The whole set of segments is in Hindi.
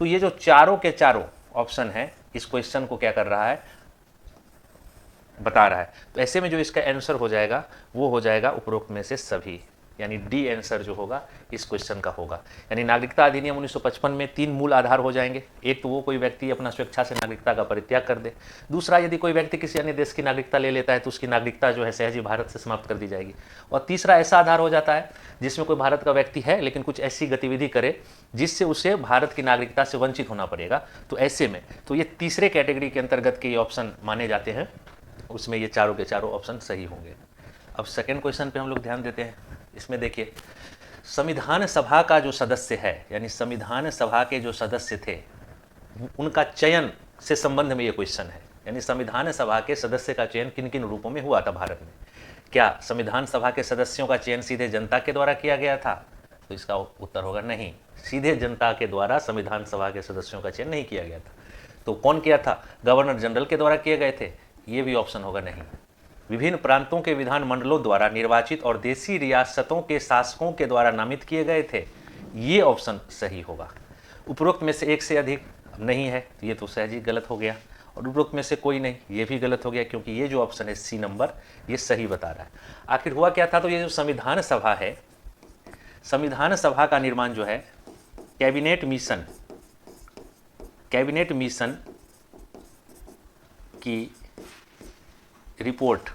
तो ये जो चारों के चारों ऑप्शन है इस क्वेश्चन को क्या कर रहा है, बता रहा है। तो ऐसे में जो इसका आंसर हो जाएगा वो हो जाएगा उपरोक्त में से सभी, यानी डी आंसर जो होगा इस क्वेश्चन का होगा। यानी नागरिकता अधिनियम 1955 में 3 मूल आधार हो जाएंगे। एक तो वो कोई व्यक्ति अपना स्वेच्छा से नागरिकता का परित्याग कर दे, दूसरा यदि कोई व्यक्ति किसी अन्य देश की नागरिकता ले लेता है तो उसकी नागरिकता जो है सहज ही भारत से समाप्त कर दी जाएगी, और तीसरा ऐसा आधार हो जाता है जिसमें कोई भारत का व्यक्ति है लेकिन कुछ ऐसी गतिविधि करे जिससे उसे भारत की नागरिकता से वंचित होना पड़ेगा। तो ऐसे में तो ये तीसरे कैटेगरी के अंतर्गत के ये ऑप्शन माने जाते हैं, उसमें ये चारों के चारों ऑप्शन सही होंगे। अब सेकंड क्वेश्चन पे हम लोग ध्यान देते हैं। इसमें देखिए, संविधान सभा का जो सदस्य है, यानी संविधान सभा के जो सदस्य थे उनका चयन से संबंध में ये क्वेश्चन है। यानी संविधान सभा के सदस्य का चयन किन किन रूपों में हुआ था भारत में। क्या संविधान सभा के सदस्यों का चयन सीधे जनता के द्वारा किया गया था? तो इसका उत्तर होगा नहीं, सीधे जनता के द्वारा संविधान सभा के सदस्यों का चयन नहीं किया गया था। तो कौन किया था? गवर्नर जनरल के द्वारा किए गए थे? ये भी ऑप्शन होगा नहीं। विभिन्न प्रांतों के विधानमंडलों द्वारा निर्वाचित और देशी रियासतों के शासकों के द्वारा नामित किए गए थे? ये ऑप्शन सही होगा। उपरोक्त में से एक से अधिक नहीं है, तो ये तो सहज ही गलत हो गया। और उपरोक्त में से कोई नहीं, ये भी गलत हो गया, क्योंकि ये जो ऑप्शन है सी नंबर ये सही बता रहा है। आखिर हुआ क्या था? तो ये जो संविधान सभा है, संविधान सभा का निर्माण जो है कैबिनेट मिशन की रिपोर्ट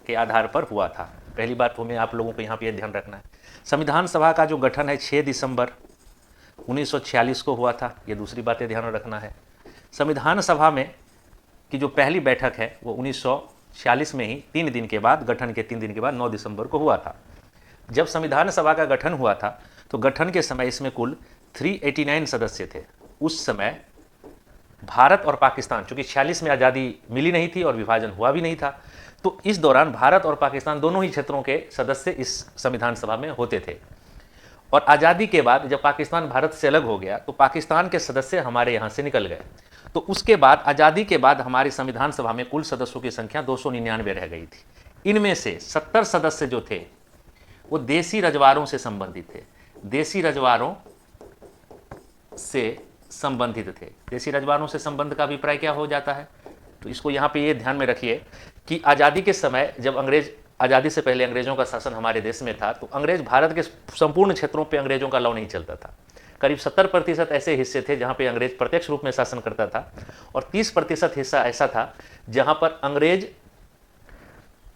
के आधार पर हुआ था। पहली बात तो हमें आप लोगों को यहाँ पे ध्यान रखना है, संविधान सभा का जो गठन है 6 दिसंबर 1946 को हुआ था। ये दूसरी बातें ध्यान रखना है। संविधान सभा में की जो पहली बैठक है वो 1946 में ही 3 दिन के बाद, गठन के 3 दिन के बाद 9 दिसंबर को हुआ था। जब संविधान सभा का गठन हुआ था तो गठन के समय इसमें कुल 389 सदस्य थे। उस समय भारत और पाकिस्तान, चूंकि 46 में आज़ादी मिली नहीं थी और विभाजन हुआ भी नहीं था, तो इस दौरान भारत और पाकिस्तान दोनों ही क्षेत्रों के सदस्य इस संविधान सभा में होते थे। और आज़ादी के बाद जब पाकिस्तान भारत से अलग हो गया तो पाकिस्तान के सदस्य हमारे यहाँ से निकल गए। तो उसके बाद आज़ादी के बाद हमारी संविधान सभा में कुल सदस्यों की संख्या 299 रह गई थी। इनमें से 70 सदस्य जो थे वो देसी रजवाड़ों से संबंधित थे। देसी रजवाड़ों से संबंधित थे। देसी रजवाड़ों से संबंध का अभिप्राय क्या हो जाता है? तो इसको यहाँ पे ये ध्यान में रखिए कि आज़ादी के समय जब अंग्रेज, आज़ादी से पहले अंग्रेजों का शासन हमारे देश में था, तो अंग्रेज भारत के संपूर्ण क्षेत्रों पे अंग्रेजों का लॉ नहीं चलता था। करीब 70% ऐसे हिस्से थे जहाँ पे अंग्रेज प्रत्यक्ष रूप में शासन करता था, और 30% हिस्सा ऐसा था जहाँ पर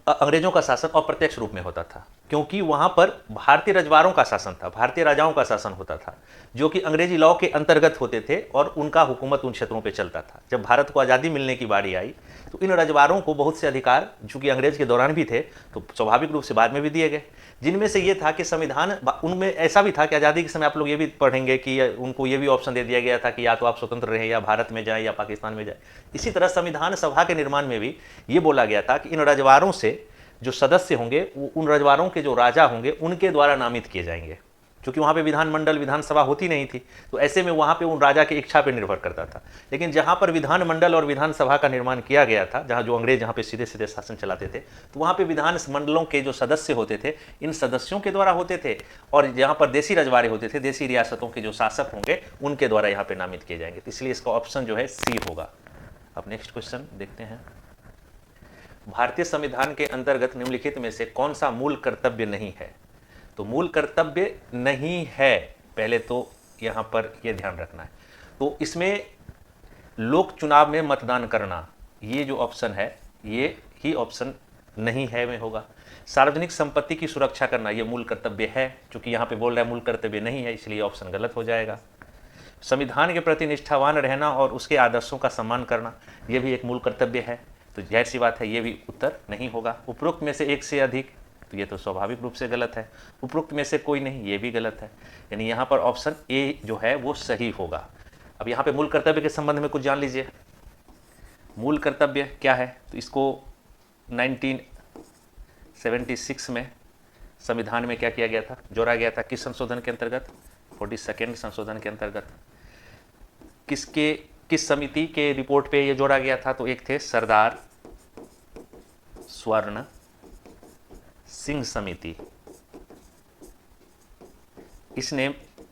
अंग्रेजों का शासन अप्रत्यक्ष रूप में होता था, क्योंकि वहाँ पर भारतीय रजवाड़ों का शासन था, भारतीय राजाओं का शासन होता था, जो कि अंग्रेजी लॉ के अंतर्गत होते थे और उनका हुकूमत उन क्षेत्रों पे चलता था। जब भारत को आज़ादी मिलने की बारी आई तो इन रजवाड़ों को बहुत से अधिकार, चूंकि अंग्रेज के दौरान भी थे तो स्वाभाविक रूप से बाद में भी दिए गए, जिनमें से ये था कि संविधान, उनमें ऐसा भी था कि आज़ादी के समय आप लोग ये भी पढ़ेंगे कि उनको ये भी ऑप्शन दे दिया गया था कि या तो आप स्वतंत्र रहें या भारत में जाएं या पाकिस्तान में जाएं। इसी तरह संविधान सभा के निर्माण में भी ये बोला गया था कि इन रजवाड़ों से जो सदस्य होंगे वो उन रजवाड़ों के जो राजा होंगे उनके द्वारा नामित किए जाएंगे, क्योंकि वहाँ पे विधानमंडल, विधानसभा होती नहीं थी, तो ऐसे में वहाँ पे उन राजा की इच्छा पे निर्भर करता था। लेकिन जहाँ पर विधानमंडल और विधानसभा का निर्माण किया गया था, जहाँ जो अंग्रेज जहाँ पे सीधे सीधे शासन चलाते थे, तो वहाँ पे विधानमंडलों के जो सदस्य होते थे इन सदस्यों के द्वारा होते थे, और जहाँ पर देशी रजवाड़े होते थे, देशी रियासतों के जो शासक होंगे उनके द्वारा यहाँ पे नामित किए जाएंगे। तो इसलिए इसका ऑप्शन जो है सी होगा। अब नेक्स्ट क्वेश्चन देखते हैं। भारतीय संविधान के अंतर्गत निम्नलिखित में से कौन सा मूल कर्तव्य नहीं है? तो मूल कर्तव्य नहीं है, पहले तो यहां पर यह ध्यान रखना है। तो इसमें लोक चुनाव में मतदान करना, ये जो ऑप्शन है ये ही ऑप्शन नहीं है में होगा। सार्वजनिक संपत्ति की सुरक्षा करना ये मूल कर्तव्य है, क्योंकि यहां पे बोल रहा है मूल कर्तव्य नहीं है, इसलिए ऑप्शन गलत हो जाएगा। संविधान के प्रति निष्ठावान रहना और उसके आदर्शों का सम्मान करना यह भी एक मूल कर्तव्य है, तो जाहिर सी बात है ये भी उत्तर नहीं होगा। उपरोक्त में से एक से अधिक, तो ये तो स्वाभाविक रूप से गलत है। उपरोक्त में से कोई नहीं, ये भी गलत है, यानी यहाँ पर ऑप्शन ए जो है वो सही होगा। अब यहाँ पे मूल कर्तव्य के संबंध में कुछ जान लीजिए। मूल कर्तव्य क्या है? तो इसको 1976 में संविधान में क्या किया गया था, जोड़ा गया था। किस संशोधन के अंतर्गत? 42 संशोधन के अंतर्गत। किस समिति के रिपोर्ट पे ये जोड़ा गया था? तो एक थे सरदार स्वर्ण सिंह समिति। इसने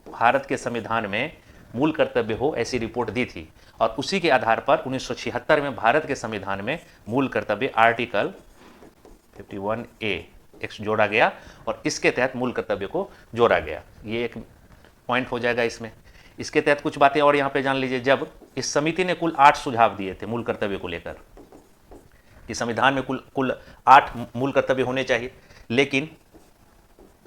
भारत के संविधान में मूल कर्तव्य हो, ऐसी रिपोर्ट दी थी। और उसी के आधार पर 1976 में भारत के संविधान में मूल कर्तव्य आर्टिकल 51A जोड़ा गया और इसके तहत मूल कर्तव्य को जोड़ा गया। ये एक पॉइंट हो जाएगा इसमें। इसके तहत कुछ बातें और यहाँ पे जान लीजिए। जब इस समिति ने कुल 8 सुझाव दिए थे मूल कर्तव्य को लेकर कि संविधान में कुल 8 मूल कर्तव्य होने चाहिए, लेकिन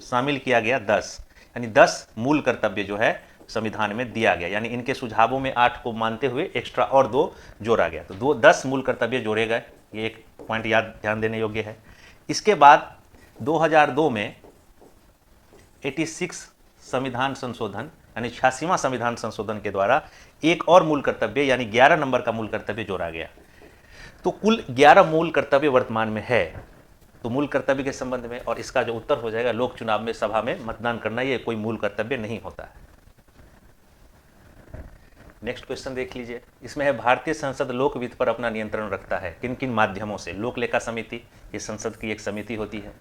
शामिल किया गया 10, यानी 10 मूल कर्तव्य जो है संविधान में दिया गया, यानी इनके सुझावों में 8 को मानते हुए एक्स्ट्रा और 2 जोड़ा गया, तो 10 मूल कर्तव्य जोड़े गए। ये एक पॉइंट याद ध्यान देने योग्य है। इसके बाद 2002 में 86 संविधान संशोधन यानी 86वां संविधान संशोधन के द्वारा एक और मूल कर्तव्य यानी 11 नंबर का मूल कर्तव्य जोड़ा गया। तो कुल 11 मूल कर्तव्य वर्तमान में है। तो मूल कर्तव्य के संबंध में, और इसका जो उत्तर हो जाएगा, लोक चुनाव में सभा में मतदान करना ये कोई मूल कर्तव्य नहीं होता है। नेक्स्ट क्वेश्चन देख लीजिए। इसमें है भारतीय संसद लोकवित्त पर अपना नियंत्रण रखता है किन किन माध्यमों से। लोक लेखा समिति, ये संसद की एक समिति होती है,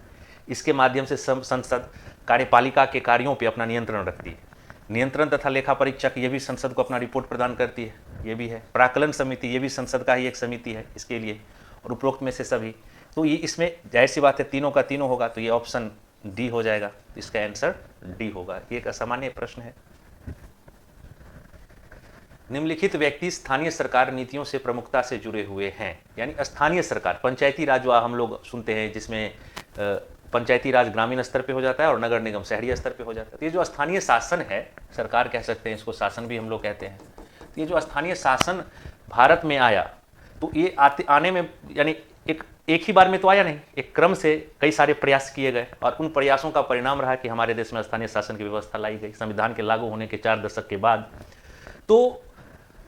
इसके माध्यम से संसद कार्यपालिका के कार्यों पर अपना नियंत्रण रखती है। नियंत्रण तथा लेखा परीक्षक, ये भी संसद को अपना रिपोर्ट प्रदान करती है, ये भी है। प्राक्कलन समिति, ये भी संसद का ही एक समिति है इसके लिए, और उपरोक्त में से सभी। तो ये इसमें जाहिर सी बात है तीनों का तीनों होगा, तो ये ऑप्शन डी हो जाएगा। इसका आंसर डी होगा। ये एक असामान्य प्रश्न है। निम्नलिखित व्यक्ति स्थानीय सरकार नीतियों से प्रमुखता से जुड़े हुए हैं, यानी स्थानीय सरकार, पंचायती राज हम लोग सुनते हैं जिसमें पंचायती राज ग्रामीण स्तर पे हो जाता है और नगर निगम शहरी स्तर पे हो जाता है। तो ये जो स्थानीय शासन है, सरकार कह सकते हैं इसको, शासन भी हम लोग कहते हैं। तो ये जो स्थानीय शासन भारत में आया, तो ये आने में यानी एक ही बार में तो आया नहीं, एक क्रम से कई सारे प्रयास किए गए और उन प्रयासों का परिणाम रहा कि हमारे देश में स्थानीय शासन की व्यवस्था लाई गई संविधान के लागू होने के 4 दशक के बाद। तो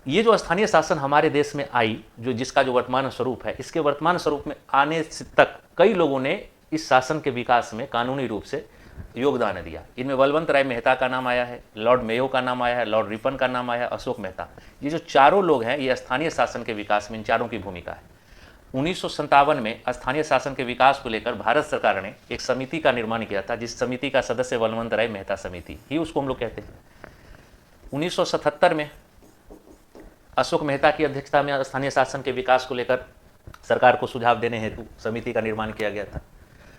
ये जो स्थानीय शासन हमारे देश में आई, जो जिसका जो वर्तमान स्वरूप है, इसके वर्तमान स्वरूप में आने तक कई लोगों ने इस शासन के विकास में कानूनी रूप से योगदान दिया। इनमें बलवंत राय मेहता का नाम आया है, लॉर्ड मेयो का नाम आया है, लॉर्ड रिपन का नाम आया है, अशोक मेहता। ये जो चारों लोग हैं, ये स्थानीय शासन के विकास में इन चारों की भूमिका है। 1957 में स्थानीय शासन के विकास को लेकर भारत सरकार ने एक समिति का निर्माण किया था, जिस समिति का सदस्य बलवंत राय मेहता समिति ही उसको हम लोग कहते हैं। 1977 में अशोक मेहता की अध्यक्षता में स्थानीय शासन के विकास को लेकर सरकार को सुझाव देने हेतु समिति का निर्माण किया गया था।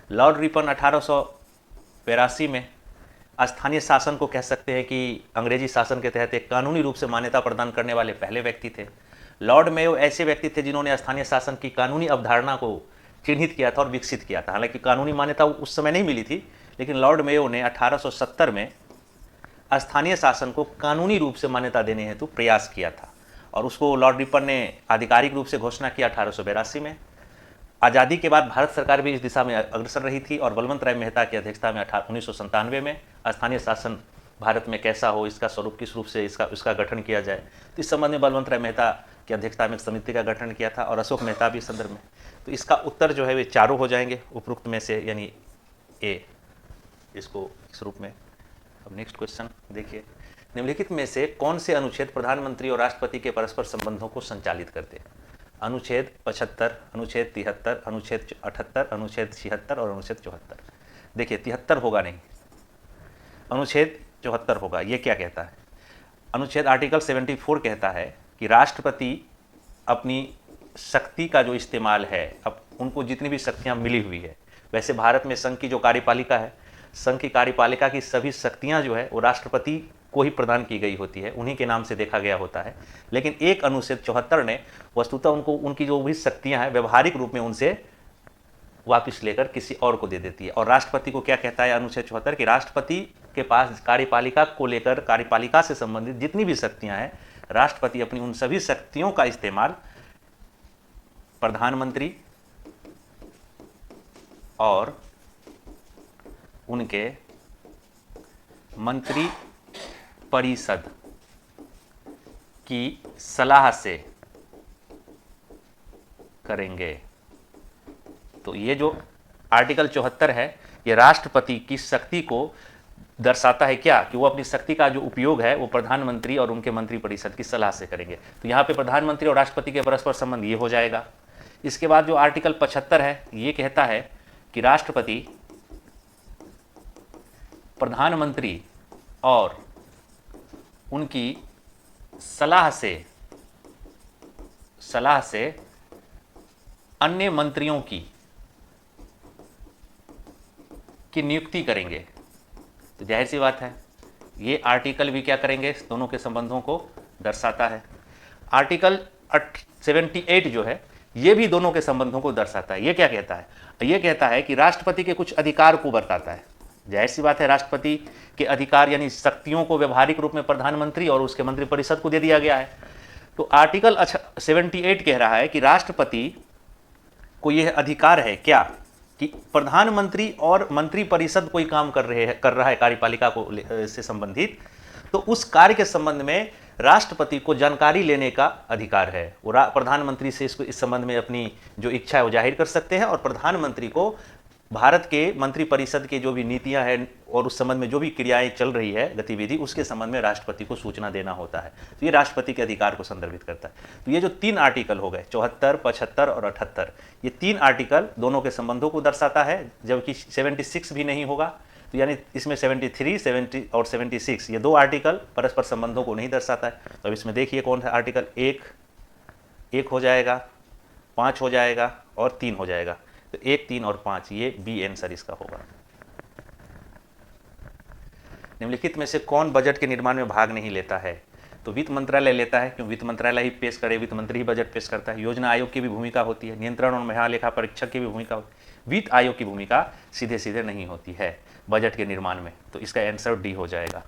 लॉर्ड रिपन 1882 में स्थानीय शासन को कह सकते हैं कि अंग्रेजी शासन के तहत एक कानूनी रूप से मान्यता प्रदान करने वाले पहले व्यक्ति थे। लॉर्ड मेयो ऐसे व्यक्ति थे जिन्होंने स्थानीय शासन की कानूनी अवधारणा को चिन्हित किया था और विकसित किया था। हालांकि कानूनी मान्यता उस समय नहीं मिली थी, लेकिन लॉर्ड मेयो ने 1870 में स्थानीय शासन को कानूनी रूप से मान्यता देने हेतु प्रयास किया था और उसको लॉर्ड रिपन ने आधिकारिक रूप से घोषणा किया 1882 में। आज़ादी के बाद भारत सरकार भी इस दिशा में अग्रसर रही थी और बलवंत राय मेहता की अध्यक्षता में 1997 में स्थानीय शासन भारत में कैसा हो, इसका स्वरूप किस रूप से इसका गठन किया जाए, तो इस संबंध में बलवंत राय मेहता की अध्यक्षता में एक समिति का गठन किया था और अशोक मेहता भी इस संदर्भ में। तो इसका उत्तर जो है वे चारों हो जाएंगे उपरोक्त में से, यानी ए इसको इस रूप में। अब नेक्स्ट क्वेश्चन देखिए। निम्नलिखित में से कौन से अनुच्छेद प्रधानमंत्री और राष्ट्रपति के परस्पर संबंधों को संचालित करते हैं? अनुच्छेद 75, अनुच्छेद 73, अनुच्छेद 78, अनुच्छेद 76 और अनुच्छेद 74। देखिए 73 होगा नहीं, अनुच्छेद 74 होगा। ये क्या कहता है? अनुच्छेद आर्टिकल 74 कहता है कि राष्ट्रपति अपनी शक्ति का जो इस्तेमाल है, अब उनको जितनी भी शक्तियाँ मिली हुई है, वैसे भारत में संघ की जो कार्यपालिका है, संघ की कार्यपालिका की सभी शक्तियाँ जो है वो राष्ट्रपति को ही प्रदान की गई होती है, उन्हीं के नाम से देखा गया होता है। लेकिन एक अनुच्छेद 74 ने वस्तुतः उनको उनकी जो भी शक्तियां हैं व्यवहारिक रूप में उनसे वापस लेकर किसी और को दे देती है। और राष्ट्रपति को क्या कहता है अनुच्छेद 74 कि राष्ट्रपति के पास कार्यपालिका को लेकर, कार्यपालिका से संबंधित जितनी भी शक्तियां हैं, राष्ट्रपति अपनी उन सभी शक्तियों का इस्तेमाल प्रधानमंत्री और उनके मंत्री परिषद की सलाह से करेंगे। तो ये जो आर्टिकल 74 है, ये राष्ट्रपति की शक्ति को दर्शाता है क्या, कि वो अपनी शक्ति का जो उपयोग है वो प्रधानमंत्री और उनके मंत्री परिषद की सलाह से करेंगे। तो यहाँ पे प्रधानमंत्री और राष्ट्रपति के परस्पर संबंध ये हो जाएगा। इसके बाद जो आर्टिकल 75 है, ये कहता है कि राष्ट्रपति प्रधानमंत्री और उनकी सलाह से अन्य मंत्रियों की नियुक्ति करेंगे। तो जाहिर सी बात है ये आर्टिकल भी क्या करेंगे, दोनों के संबंधों को दर्शाता है। आर्टिकल 78 जो है ये भी दोनों के संबंधों को दर्शाता है। ये क्या कहता है, ये कहता है कि राष्ट्रपति के कुछ अधिकार को बताता है। जाहिर सी बात है राष्ट्रपति के अधिकार यानी शक्तियों को व्यवहारिक रूप में प्रधानमंत्री और उसके मंत्रिपरिषद को दे दिया गया है। तो आर्टिकल 78 कह रहा है कि राष्ट्रपति को यह अधिकार है क्या कि प्रधानमंत्री और मंत्रिपरिषद कोई काम कर रहा है कार्यपालिका को से संबंधित, तो उस कार्य के संबंध में राष्ट्रपति को जानकारी लेने का अधिकार है। वो प्रधानमंत्री से इस संबंध में अपनी जो इच्छा है वो जाहिर कर सकते हैं और प्रधानमंत्री को भारत के मंत्रिपरिषद के जो भी नीतियां हैं और उस संबंध में जो भी क्रियाएं चल रही है गतिविधि उसके संबंध में राष्ट्रपति को सूचना देना होता है। तो ये राष्ट्रपति के अधिकार को संदर्भित करता है। तो ये जो 3 आर्टिकल हो गए 74, 75 और 78, ये 3 आर्टिकल दोनों के संबंधों को दर्शाता है, जबकि 76 भी नहीं होगा। तो यानी इसमें 73, 70 और 76 ये 2 आर्टिकल परस्पर संबंधों को नहीं दर्शाता है। तो अब इसमें देखिए कौन सा आर्टिकल 1 हो जाएगा, 5 हो जाएगा और 3 हो जाएगा। तो 1, 3 और 5 ये बी आंसर इसका होगा। निम्नलिखित में से कौन बजट के निर्माण में भाग नहीं लेता है? तो वित्त मंत्रालय लेता है, क्योंकि वित्त मंत्रालय ही पेश करे, वित्त मंत्री ही बजट पेश करता है। योजना आयोग की भी भूमिका होती है, नियंत्रण और महालेखा परीक्षक की भी भूमिका होती है। वित्त आयोग की भूमिका सीधे सीधे नहीं होती है बजट के निर्माण में। तो इसका आंसर डी हो जाएगा।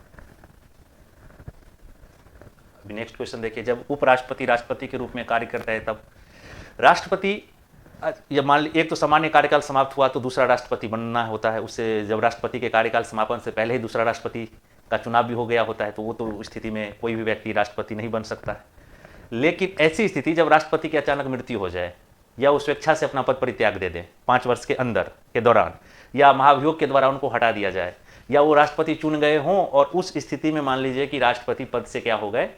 अभी नेक्स्ट क्वेश्चन देखिए, जब उपराष्ट्रपति राष्ट्रपति के रूप में कार्य करता है तब राष्ट्रपति, जब मान लीजिए एक तो सामान्य कार्यकाल समाप्त हुआ तो दूसरा राष्ट्रपति बनना होता है, उससे जब राष्ट्रपति के कार्यकाल समापन से पहले ही दूसरा राष्ट्रपति का चुनाव भी हो गया होता है, तो वो तो स्थिति में कोई भी व्यक्ति राष्ट्रपति नहीं बन सकता है। लेकिन ऐसी स्थिति जब राष्ट्रपति की अचानक मृत्यु हो जाए या वो स्वेच्छा से अपना पद परित्याग दे दें 5 वर्ष के अंदर के दौरान, या महाभियोग के द्वारा उनको हटा दिया जाए, या वो राष्ट्रपति चुन गए हों और उस स्थिति में मान लीजिए कि राष्ट्रपति पद से क्या हो गए,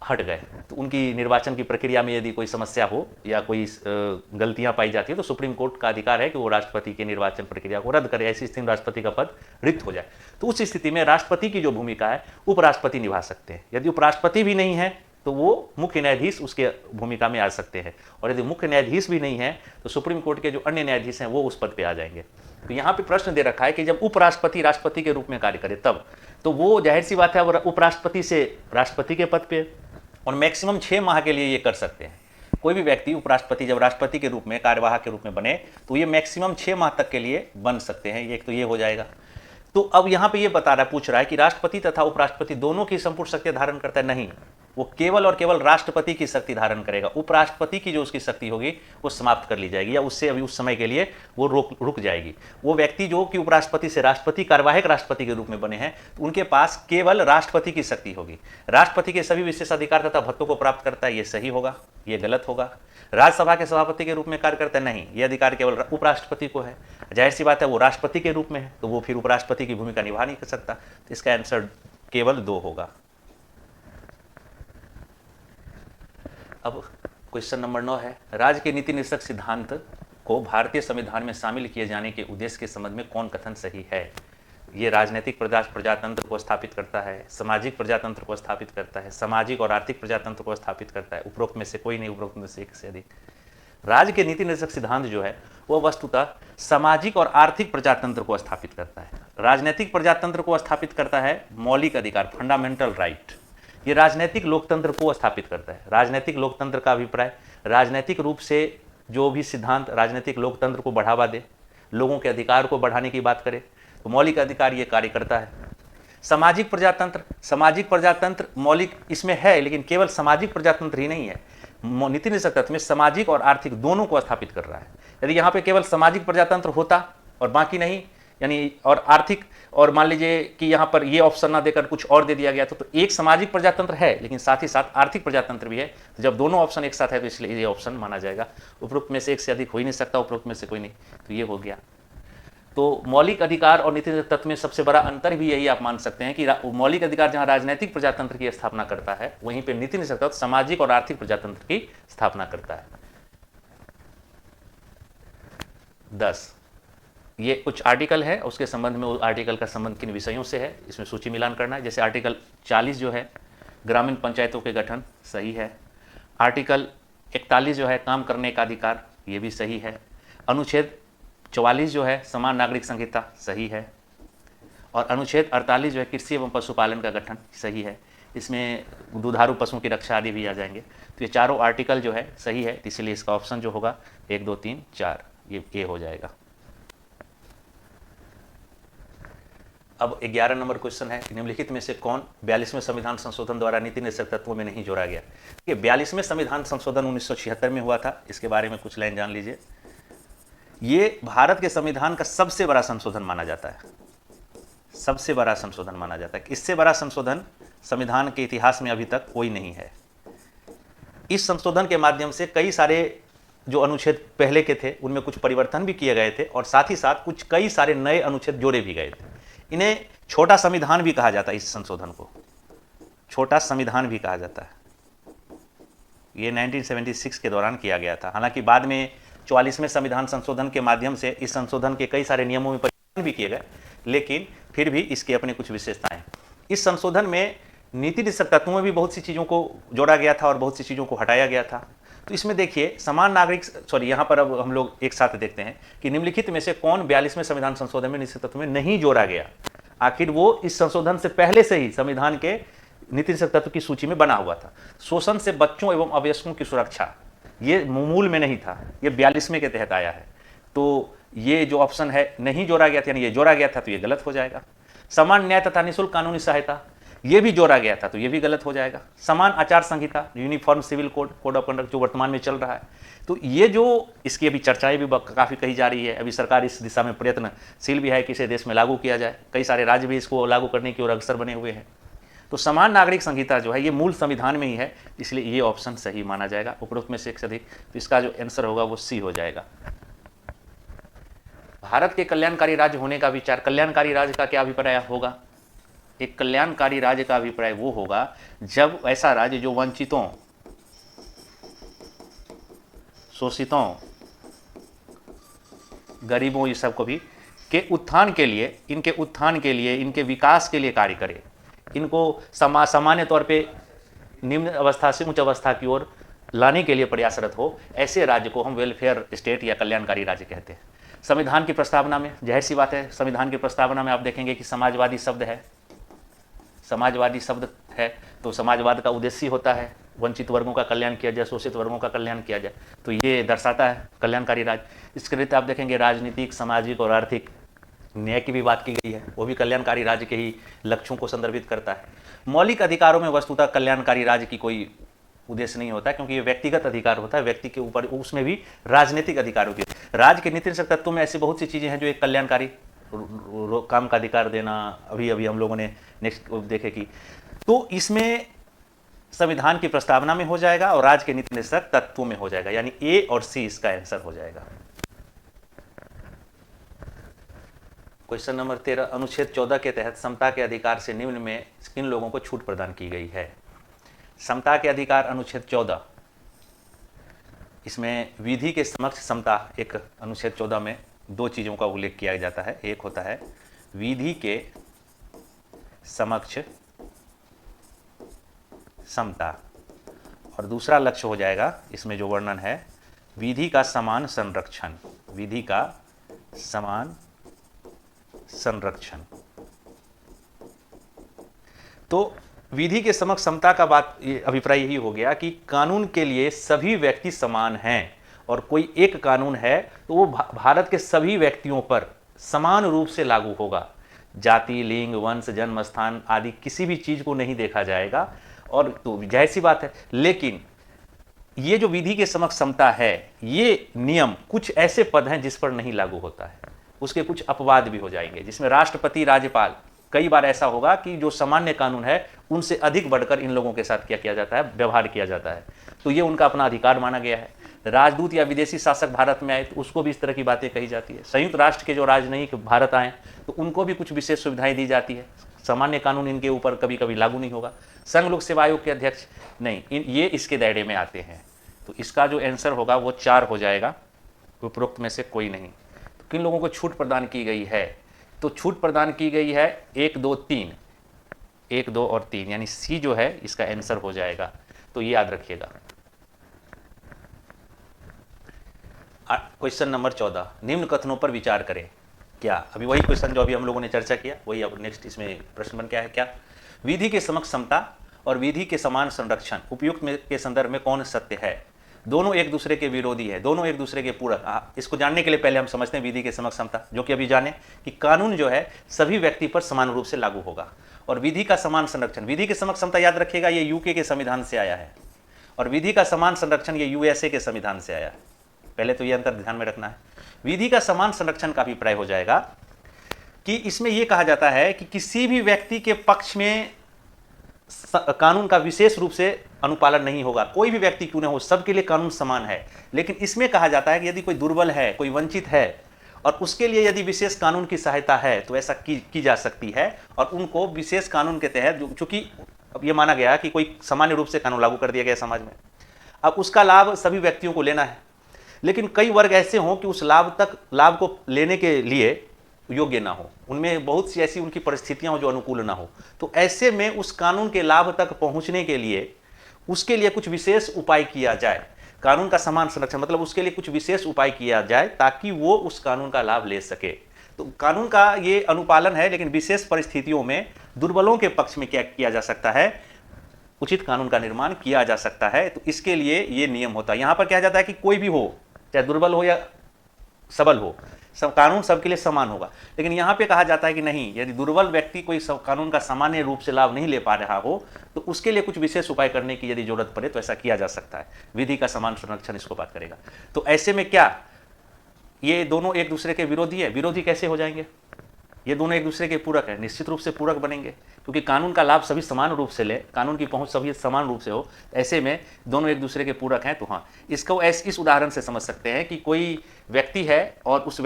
हट गए, तो उनकी निर्वाचन की प्रक्रिया में यदि कोई समस्या हो या कोई गलतियां पाई जाती है तो सुप्रीम कोर्ट का अधिकार है कि वो राष्ट्रपति की निर्वाचन प्रक्रिया को रद्द करे। ऐसी स्थिति में राष्ट्रपति का पद रिक्त हो जाए तो उस स्थिति में राष्ट्रपति की जो भूमिका है उपराष्ट्रपति निभा सकते हैं। यदि उपराष्ट्रपति भी नहीं है तो वो मुख्य न्यायाधीश उसके भूमिका में आ सकते हैं, और यदि मुख्य न्यायाधीश भी नहीं है तो सुप्रीम कोर्ट के जो अन्य न्यायाधीश हैं वो उस पद पे आ जाएंगे। तो यहाँ पे प्रश्न दे रखा है कि जब उपराष्ट्रपति राष्ट्रपति के रूप में कार्य करे तब, तो वो जाहिर सी बात है उपराष्ट्रपति से राष्ट्रपति के पद पे, और मैक्सिमम 6 माह के लिए ये कर सकते हैं। कोई भी व्यक्ति उपराष्ट्रपति जब राष्ट्रपति के रूप में कार्यवाहक के रूप में बने तो ये मैक्सिमम 6 माह तक के लिए बन सकते हैं। एक तो ये हो जाएगा। तो अब यहाँ पे ये बता रहा है, पूछ रहा है कि राष्ट्रपति तथा उपराष्ट्रपति दोनों की संपूर्ण शक्ति धारण करता है? नहीं, वो केवल और केवल राष्ट्रपति की शक्ति धारण करेगा। उपराष्ट्रपति की जो उसकी शक्ति होगी वो समाप्त कर ली जाएगी, या उससे अभी उस समय के लिए वो रुक जाएगी। वो व्यक्ति जो कि उपराष्ट्रपति से राष्ट्रपति कार्यवाहक राष्ट्रपति के रूप में बने हैं तो उनके पास केवल राष्ट्रपति की शक्ति होगी। राष्ट्रपति के सभी विशेषाधिकार तथा भत्तों को प्राप्त करता है, ये सही होगा, ये गलत होगा। राज्यसभा के सभापति के रूप में कार्य करता है? नहीं, ये अधिकार केवल उपराष्ट्रपति को है। जाहिर सी बात है वो राष्ट्रपति के रूप में है तो वो फिर उपराष्ट्रपति की भूमिका निभा नहीं कर सकता। तो इसका आंसर केवल 2 होगा। अब क्वेश्चन नंबर 9 है, राज्य के नीति निर्देशक सिद्धांत को भारतीय संविधान में शामिल किए जाने के उद्देश्य के संबंध में कौन कथन सही है? ये राजनीतिक प्रजातंत्र को स्थापित करता है, सामाजिक प्रजातंत्र को स्थापित करता है, सामाजिक और आर्थिक प्रजातंत्र को स्थापित करता है, उपरोक्त में से कोई नहीं, उपरोक्त में से एक से अधिक। राज्य के नीति निर्देशक सिद्धांत जो है वह वस्तुतः सामाजिक और आर्थिक प्रजातंत्र को स्थापित करता है। राजनीतिक प्रजातंत्र को स्थापित करता है मौलिक अधिकार, फंडामेंटल राइट। ये राजनीतिक लोकतंत्र को स्थापित करता है। राजनीतिक लोकतंत्र का अभिप्राय राजनीतिक रूप से जो भी सिद्धांत राजनीतिक लोकतंत्र को बढ़ावा दे, लोगों के अधिकार को बढ़ाने की बात करे, तो मौलिक अधिकार ये कार्य करता है। सामाजिक प्रजातंत्र मौलिक इसमें है, लेकिन केवल सामाजिक प्रजातंत्र ही नहीं है, नीति निर्देशक तत्व में सामाजिक और आर्थिक दोनों को स्थापित कर रहा है। यदि यहाँ पे केवल सामाजिक प्रजातंत्र होता और बाकी नहीं, यानी और आर्थिक, और मान लीजिए कि यहाँ पर ये ऑप्शन ना देकर कुछ और दे दिया गया तो एक सामाजिक प्रजातंत्र है लेकिन साथ ही साथ आर्थिक प्रजातंत्र भी है। तो जब दोनों ऑप्शन एक साथ है तो इसलिए ये ऑप्शन माना जाएगा। उपरोक्त में से एक से अधिक हो ही नहीं सकता, उपरोक्त में से कोई नहीं, तो ये हो गया। तो मौलिक अधिकार और नीति निर्देशक तत्व में सबसे बड़ा अंतर भी यही आप मान सकते हैं कि मौलिक अधिकार जहाँ राजनीतिक प्रजातंत्र की स्थापना करता है, वहीं पर नीति निर्देशक तत्व सामाजिक और आर्थिक प्रजातंत्र की स्थापना करता है। 10 ये कुछ आर्टिकल है, उसके संबंध में आर्टिकल का संबंध किन विषयों से है इसमें सूची मिलान करना है। जैसे आर्टिकल 40 जो है ग्रामीण पंचायतों के गठन, सही है। आर्टिकल 41 जो है काम करने का अधिकार, ये भी सही है। अनुच्छेद 44 जो है समान नागरिक संहिता, सही है। और अनुच्छेद 48 जो है कृषि एवं पशुपालन का गठन, सही है। इसमें दुधारू पशुओं की रक्षा आदि भी आ जाएंगे। तो ये चारों आर्टिकल जो है सही है, इसलिए इसका ऑप्शन जो होगा 1 2 3 4 ये ए हो जाएगा। अब 11 नंबर क्वेश्चन है, निम्नलिखित में से कौन 42वें संविधान संशोधन द्वारा नीति निर्देशक तत्वों में नहीं जोड़ा गया? ये 42वें संविधान संशोधन 1976 में हुआ था, इसके बारे में कुछ लाइन जान लीजिए। ये भारत के संविधान का सबसे बड़ा संशोधन माना जाता है, सबसे बड़ा संशोधन माना जाता है। इससे बड़ा संशोधन संविधान के इतिहास में अभी तक कोई नहीं है। इस संशोधन के माध्यम से कई सारे जो अनुच्छेद पहले के थे उनमें कुछ परिवर्तन भी किए गए थे और साथ ही साथ कुछ कई सारे नए अनुच्छेद जोड़े भी गए थे। इन्हें छोटा संविधान भी कहा जाता है, इस संशोधन को छोटा संविधान भी कहा जाता है। ये 1976 के दौरान किया गया था। हालांकि बाद में 44वें संविधान संशोधन के माध्यम से इस संशोधन के कई सारे नियमों में परिवर्तन भी किए गए, लेकिन फिर भी इसकी अपनी कुछ विशेषताएं। इस संशोधन में नीति निर्देशक तत्वों में भी बहुत सी चीज़ों को जोड़ा गया था और बहुत सी चीज़ों को हटाया गया था। तो इसमें देखिए समान नागरिक यहाँ पर अब हम लोग एक साथ देखते हैं कि निम्नलिखित में से कौन 42वें संविधान संशोधन में नीति तत्व में नहीं जोड़ा गया। आखिर वो इस संशोधन से पहले से ही संविधान के नीति निर्देशक तत्व की सूची में बना हुआ था। शोषण से बच्चों एवं अवयस्कों की सुरक्षा, ये मूल में नहीं था, ये 42वें के तहत आया है। तो ये जो ऑप्शन है नहीं जोड़ा गया था, यानी ये जोड़ा गया था तो ये गलत हो जाएगा। समान न्याय तथा निःशुल्क कानूनी सहायता, ये भी जोड़ा गया था तो ये भी गलत हो जाएगा। समान आचार संहिता, uniform civil code, code of conduct जो वर्तमान में चल रहा है, तो ये जो इसकी अभी चर्चाएं भी काफ़ी कही जा रही है। अभी सरकार इस दिशा में प्रयत्नशील भी है कि इसे देश में लागू किया जाए। कई सारे राज्य भी इसको लागू करने की ओर अग्रसर बने हुए हैं। तो समान नागरिक संहिता जो है ये मूल संविधान में ही है, इसलिए ये ऑप्शन सही माना जाएगा उपरोक्त में से एक से अधिक। तो इसका जो आंसर होगा वो सी हो जाएगा। भारत के कल्याणकारी राज्य होने का विचार, कल्याणकारी राज्य का क्या अभिप्राय होगा? एक कल्याणकारी राज्य का अभिप्राय वो होगा जब ऐसा राज्य जो वंचितों, शोषितों, गरीबों, ये सबको भी के उत्थान के लिए, इनके उत्थान के लिए, इनके विकास के लिए कार्य करे, इनको सामान्य तौर पे निम्न अवस्था से उच्च अवस्था की ओर लाने के लिए प्रयासरत हो, ऐसे राज्य को हम वेलफेयर स्टेट या कल्याणकारी राज्य कहते हैं। संविधान की प्रस्तावना में जाहिर सी बात है, संविधान की प्रस्तावना में आप देखेंगे कि समाजवादी शब्द है, समाजवादी शब्द है, तो समाजवाद का उद्देश्य होता है वंचित वर्गों का कल्याण किया जाए, शोषित वर्गों का कल्याण किया जाए, तो ये दर्शाता है कल्याणकारी राज्य। इसके लिए आप देखेंगे राजनीतिक, सामाजिक और आर्थिक न्याय की भी बात की गई है, वो भी कल्याणकारी राज्य के ही लक्ष्यों को संदर्भित करता है। मौलिक अधिकारों में वस्तुतः कल्याणकारी राज्य की कोई उद्देश्य नहीं होता, क्योंकि ये व्यक्तिगत अधिकार होता है व्यक्ति के ऊपर, उसमें भी राजनीतिक अधिकारों के। राज्य के नीति निर्देशक तत्वों में ऐसी बहुत सी चीज़ें हैं जो एक कल्याणकारी काम का अधिकार देना, अभी अभी हम लोगों ने नेक्स्ट देखे कि, तो इसमें संविधान की प्रस्तावना में हो जाएगा और राज्य के नीति निर्देशक तत्वों में हो जाएगा, यानी ए और सी इसका आंसर हो जाएगा। क्वेश्चन नंबर 13, अनुच्छेद 14 के तहत समता के अधिकार से निम्न में किन लोगों को छूट प्रदान की गई है? समता के अधिकार अनुच्छेद 14, इसमें विधि के समक्ष समता, एक अनुच्छेद 14 में दो चीज़ों का उल्लेख किया जाता है। एक होता है विधि के समक्ष समता और दूसरा लक्ष्य हो जाएगा इसमें जो वर्णन है विधि का समान संरक्षण, विधि का समान संरक्षण। तो विधि के समक्ष समता का बात अभिप्राय यही हो गया कि कानून के लिए सभी व्यक्ति समान हैं और कोई एक कानून है तो वो भारत के सभी व्यक्तियों पर समान रूप से लागू होगा। जाति, लिंग, वंश, जन्म स्थान आदि किसी भी चीज़ को नहीं देखा जाएगा। और तो जाहिर सी बात है, लेकिन ये जो विधि के समक्ष समता है, ये नियम कुछ ऐसे पद हैं जिस पर नहीं लागू होता है, उसके कुछ अपवाद भी हो जाएंगे, जिसमें राष्ट्रपति, राज्यपाल, कई बार ऐसा होगा कि जो सामान्य कानून है उनसे अधिक बढ़कर इन लोगों के साथ क्या किया जाता है, व्यवहार किया जाता है, तो ये उनका अपना अधिकार माना गया है। राजदूत या विदेशी शासक भारत में आए तो उसको भी इस तरह की बातें कही जाती है। संयुक्त राष्ट्र के जो राजनयिक भारत आए तो उनको भी कुछ विशेष सुविधाएं दी जाती है, सामान्य कानून इनके ऊपर कभी कभी लागू नहीं होगा। संघ लोक सेवा आयोग के अध्यक्ष नहीं, ये इसके दायरे में आते हैं। तो इसका जो आंसर होगा वो 4 हो जाएगा, उपरोक्त में से कोई नहीं। तो किन लोगों को छूट प्रदान की गई है? तो छूट प्रदान की गई है 1, 2, 3, 1, 2 और 3, यानी सी जो है इसका आंसर हो जाएगा। तो ये याद रखिएगा। क्वेश्चन नंबर 14, निम्न कथनों पर विचार करें। क्या, अभी वही क्वेश्चन जो अभी हम लोगों ने चर्चा किया वही अब नेक्स्ट इसमें प्रश्न बन क्या है, क्या विधि के समक्ष समता और विधि के समान संरक्षण उपयुक्त के संदर्भ में कौन सत्य है? दोनों एक दूसरे के विरोधी है, दोनों एक दूसरे के पूरक। इसको जानने के लिए पहले हम समझते हैं विधि के समक्ष समता, जो कि अभी जाने कि कानून जो है सभी व्यक्ति पर समान रूप से लागू होगा, और विधि का समान संरक्षण, विधि के समक्ष समता याद रखिएगा ये यूके के संविधान से आया है, और विधि का समान संरक्षण ये यूएसए के संविधान से आया है। पहले तो ये अंतर ध्यान में रखना है। विधि का समान संरक्षण का अभिप्राय हो जाएगा कि इसमें यह कहा जाता है कि किसी भी व्यक्ति के पक्ष में कानून का विशेष रूप से अनुपालन नहीं होगा, कोई भी व्यक्ति क्यों न हो, सबके लिए कानून समान है। लेकिन इसमें कहा जाता है कि यदि कोई दुर्बल है, कोई वंचित है, और उसके लिए यदि विशेष कानून की सहायता है तो ऐसा की जा सकती है, और उनको विशेष कानून के तहत, चूंकि अब यह माना गया कि कोई सामान्य रूप से कानून लागू कर दिया गया समाज में, अब उसका लाभ सभी व्यक्तियों को लेना है, लेकिन कई वर्ग ऐसे हों कि उस लाभ को लेने के लिए योग्य ना हो, उनमें बहुत सी ऐसी उनकी परिस्थितियां हो जो अनुकूल ना हो, तो ऐसे में उस कानून के लाभ तक पहुंचने के लिए उसके लिए कुछ विशेष उपाय किया जाए। कानून का समान संरक्षण मतलब उसके लिए कुछ विशेष उपाय किया जाए ताकि वो उस कानून का लाभ ले सके। तो कानून का ये अनुपालन है, लेकिन विशेष परिस्थितियों में दुर्बलों के पक्ष में क्या किया जा सकता है, उचित कानून का निर्माण किया जा सकता है। तो इसके लिए ये नियम होता है। यहां पर कहा जाता है कि कोई भी हो, चाहे दुर्बल हो या सबल हो, सब कानून सबके लिए समान होगा। लेकिन यहां पे कहा जाता है कि नहीं, यदि दुर्बल व्यक्ति कोई कानून का सामान्य रूप से लाभ नहीं ले पा रहा हो तो उसके लिए कुछ विशेष उपाय करने की यदि जरूरत पड़े तो ऐसा किया जा सकता है। विधि का समान संरक्षण इसको बात करेगा। तो ऐसे में क्या ये दोनों एक दूसरे के विरोधी है? विरोधी कैसे हो जाएंगे? ये दोनों एक दूसरे के पूरक है, निश्चित रूप से पूरक बनेंगे, क्योंकि कानून का लाभ सभी समान रूप से ले, कानून की पहुंच सभी समान रूप से हो, ऐसे में दोनों एक दूसरे के पूरक हैं। तो हाँ, इसको इस उदाहरण से समझ सकते हैं कि कोई व्यक्ति है और उस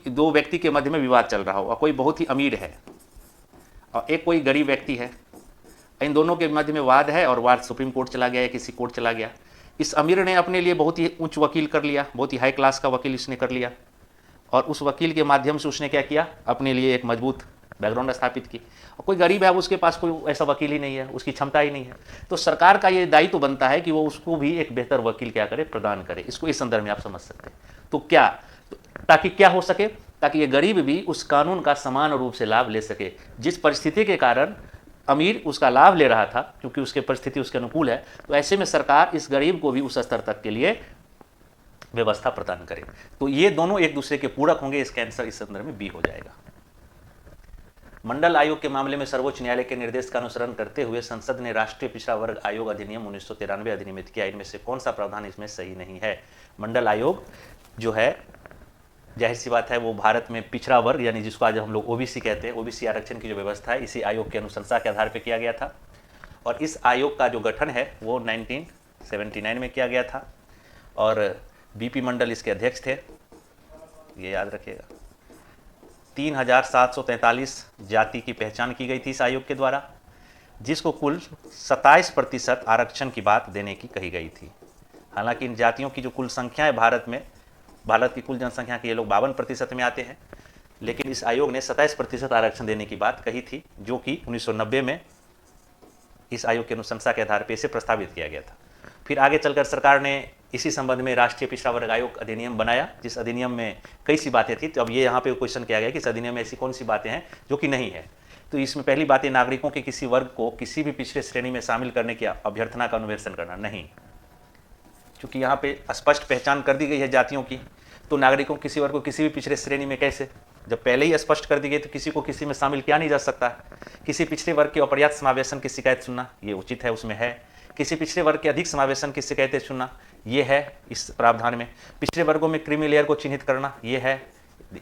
दो व्यक्ति के मध्य में विवाद चल रहा हो, और कोई बहुत ही अमीर है और एक कोई गरीब व्यक्ति है, इन दोनों के मध्य में वाद है और वाद सुप्रीम कोर्ट चला गया या किसी कोर्ट चला गया। इस अमीर ने अपने लिए बहुत ही उच्च वकील कर लिया, बहुत ही हाई क्लास का वकील इसने कर लिया, और उस वकील के माध्यम से उसने क्या किया, अपने लिए एक मजबूत बैकग्राउंड स्थापित की। और कोई गरीब है, उसके पास कोई ऐसा वकील ही नहीं है, उसकी क्षमता ही नहीं है, तो सरकार का ये दायित्व बनता है कि वो उसको भी एक बेहतर वकील क्या करे, प्रदान करे। इसको इस संदर्भ में आप समझ सकते हैं। तो क्या, ताकि क्या हो सके, ताकि ये गरीब भी उस कानून का समान रूप से लाभ ले सके। जिस परिस्थिति के कारण अमीर उसका लाभ ले रहा था, क्योंकि उसके परिस्थिति उसके अनुकूल है, तो ऐसे में सरकार इस गरीब को भी उस स्तर तक के लिए व्यवस्था प्रदान करे। तो ये दोनों एक दूसरे के पूरक होंगे। इसका आंसर इस संदर्भ में बी हो जाएगा। मंडल आयोग के मामले में सर्वोच्च न्यायालय के निर्देश का अनुसरण करते हुए संसद ने राष्ट्रीय पिछड़ा वर्ग आयोग अधिनियम 1993 अधिनियमित किया। इनमें से कौन सा प्रावधान इसमें सही नहीं है? मंडल आयोग जो है, जाहिर सी बात है, वो भारत में पिछड़ा वर्ग यानी जिसको आज हम लोग ओबीसी कहते हैं, ओबीसी आरक्षण की जो व्यवस्था है, इसी आयोग की अनुशंसा के आधार पर किया गया था। और इस आयोग का जो गठन है वो 1979 में किया गया था, और बीपी मंडल इसके अध्यक्ष थे। ये याद रखिएगा। 3743 जाति की पहचान की गई थी इस आयोग के द्वारा, जिसको कुल 27% आरक्षण की बात देने की कही गई थी। हालांकि इन जातियों की जो कुल संख्या है भारत में, भारत की कुल जनसंख्या के ये लोग 52% में आते हैं, लेकिन इस आयोग ने 27% आरक्षण देने की बात कही थी, जो कि 1990 में इस आयोग की अनुशंसा के आधार पर इसे प्रस्तावित किया गया था। फिर आगे चलकर सरकार ने इसी संबंध में राष्ट्रीय पिछड़ा वर्ग आयोग अधिनियम बनाया, जिस अधिनियम में कई सी बातें थी। तो अब ये यहाँ पे क्वेश्चन किया गया कि इस अधिनियम में ऐसी कौन सी बातें हैं जो कि नहीं है। तो इसमें पहली बात है, नागरिकों के किसी वर्ग को किसी भी पिछड़े श्रेणी में शामिल करने की अभ्यर्थना का अन्वेषण करना नहीं, क्योंकि यहाँ पे स्पष्ट पहचान कर दी गई है जातियों की। तो नागरिकों किसी वर्ग को किसी भी पिछड़े श्रेणी में कैसे, जब पहले ही स्पष्ट कर दी गई तो किसी को किसी में शामिल किया नहीं जा सकता। किसी पिछड़े वर्ग के अपर्याप्त समावेशन की शिकायत सुनना ये उचित है, उसमें है। किसी पिछड़े वर्ग के अधिक समावेशन की शिकायतें सुनना ये है इस प्रावधान में। पिछड़े वर्गों में क्रीमी लेयर को चिन्हित करना ये है,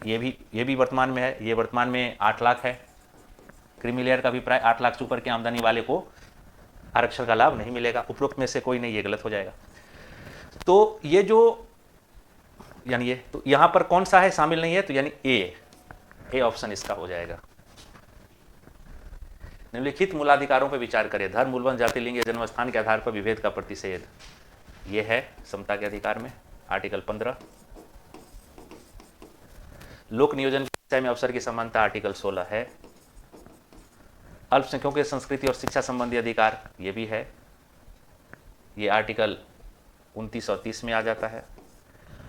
ये भी वर्तमान में है। ये वर्तमान में 8 लाख है। क्रीमी लेयर का अभिप्राय 8 लाख से ऊपर की आमदनी वाले को आरक्षण का लाभ नहीं मिलेगा। उपरोक्त में से कोई नहीं, ये गलत हो जाएगा। तो ये जो यानी ये, तो यहां पर कौन सा है शामिल नहीं है, तो यानी ए ऑप्शन इसका हो जाएगा। निम्नलिखित मूलाधिकारों पर विचार करें। धर्म, मूलवन, जाति, लिंग या जन्म स्थान के आधार पर विभेद का प्रतिषेध, ये है समता के अधिकार में आर्टिकल 15। लोक नियोजन के विषय में अवसर की समानता आर्टिकल 16 है। अल्पसंख्यकों के संस्कृति और शिक्षा संबंधी अधिकार, ये भी है, ये आर्टिकल 29 और 30 में आ जाता है।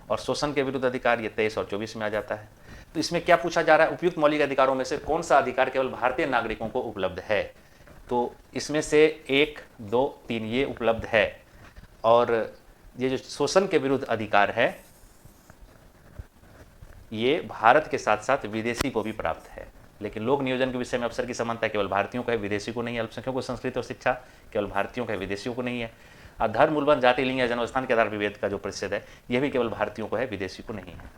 और शोषण के विरुद्ध अधिकार, ये 23 और 24 में आ जाता है। तो इसमें क्या पूछा जा रहा है, उपयुक्त मौलिक अधिकारों में से कौन सा अधिकार केवल भारतीय नागरिकों को उपलब्ध है? तो इसमें से 1, 2, 3 ये उपलब्ध है। और ये जो शोषण के विरुद्ध अधिकार है, ये भारत के साथ साथ विदेशी को भी प्राप्त है। लेकिन लोक नियोजन के विषय में अवसर की समानता केवल भारतीयों को है, विदेशी को नहीं है। अल्पसंख्यकों को संस्कृति और शिक्षा केवल भारतीयों को है, विदेशियों को नहीं है। और धर्म, मूलवान, जाति, लिंग या जन्मस्थान के आधार पर विभेद का जो प्रतिषेध है, यह भी केवल भारतीयों को है, विदेशी को नहीं है।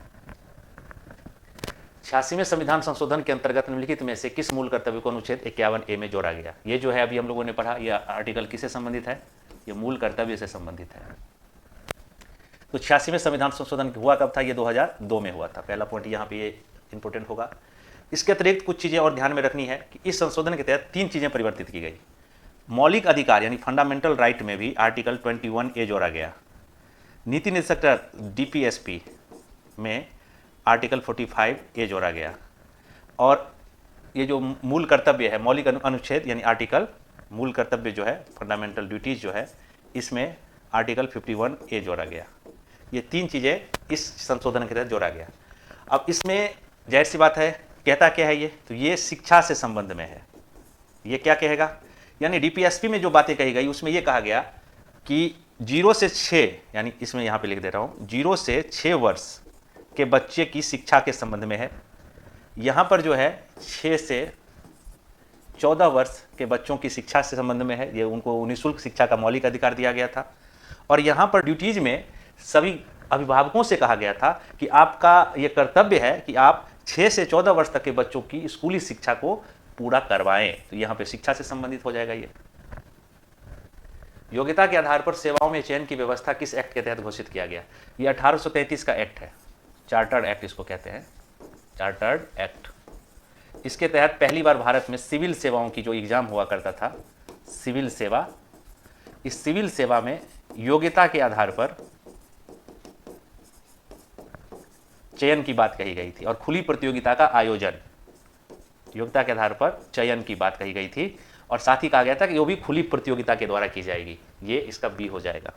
86वें संविधान संशोधन के अंतर्गत निम्नलिखित में से किस मूल कर्तव्य को अनुच्छेद 51A में जोड़ा गया? ये जो है अभी हम लोगों ने पढ़ा, यह आर्टिकल किससे संबंधित है? ये मूल कर्तव्य से संबंधित है। तो 86वें संविधान संशोधन हुआ कब था? ये 2002 में हुआ था। पहला पॉइंट यहाँ पे ये इंपॉर्टेंट होगा। इसके अतिरिक्त कुछ चीज़ें और ध्यान में रखनी है कि इस संशोधन के तहत 3 चीज़ें परिवर्तित की गई। मौलिक अधिकार यानी फंडामेंटल राइट में भी आर्टिकल 21A जोड़ा गया। नीति निर्देशक DPSP में आर्टिकल 45A जोड़ा गया। और ये जो मूल कर्तव्य है, मौलिक अनुच्छेद यानी आर्टिकल, मूल कर्तव्य जो है, फंडामेंटल ड्यूटीज जो है, इसमें आर्टिकल 51A जोड़ा गया। ये 3 चीज़ें इस संशोधन के तहत जोड़ा गया। अब इसमें जाहिर सी बात है, कहता क्या है ये? तो ये शिक्षा से संबंध में है। ये क्या कहेगा? यानी DPSP में जो बातें कही गई उसमें ये कहा गया कि 0 से 6, यानी इसमें यहाँ पे लिख दे रहा हूँ, 0 से 6 वर्ष के बच्चे की शिक्षा के संबंध में है। यहाँ पर जो है 6 से 14 वर्ष के बच्चों की शिक्षा से संबंध में है। ये उनको निःशुल्क शिक्षा का मौलिक अधिकार दिया गया था। और यहाँ पर ड्यूटीज में सभी अभिभावकों से कहा गया था कि आपका ये कर्तव्य है कि आप 6 से 14 वर्ष तक के बच्चों की स्कूली शिक्षा को पूरा करवाएं। तो यहाँ पे शिक्षा से संबंधित हो जाएगा। ये योग्यता के आधार पर सेवाओं में चयन की व्यवस्था किस एक्ट के तहत घोषित किया गया? ये 1833 का एक्ट है, चार्टर्ड एक्ट इसको कहते हैं, चार्टर्ड एक्ट। इसके तहत पहली बार भारत में सिविल सेवाओं की जो एग्जाम हुआ करता था, सिविल सेवा, इस सिविल सेवा में योग्यता के आधार पर चयन की बात कही गई थी और खुली प्रतियोगिता का आयोजन, योग्यता के आधार पर चयन की बात कही गई थी। और साथ ही कहा गया था कि वो भी खुली प्रतियोगिता के द्वारा की जाएगी। ये इसका बी हो जाएगा।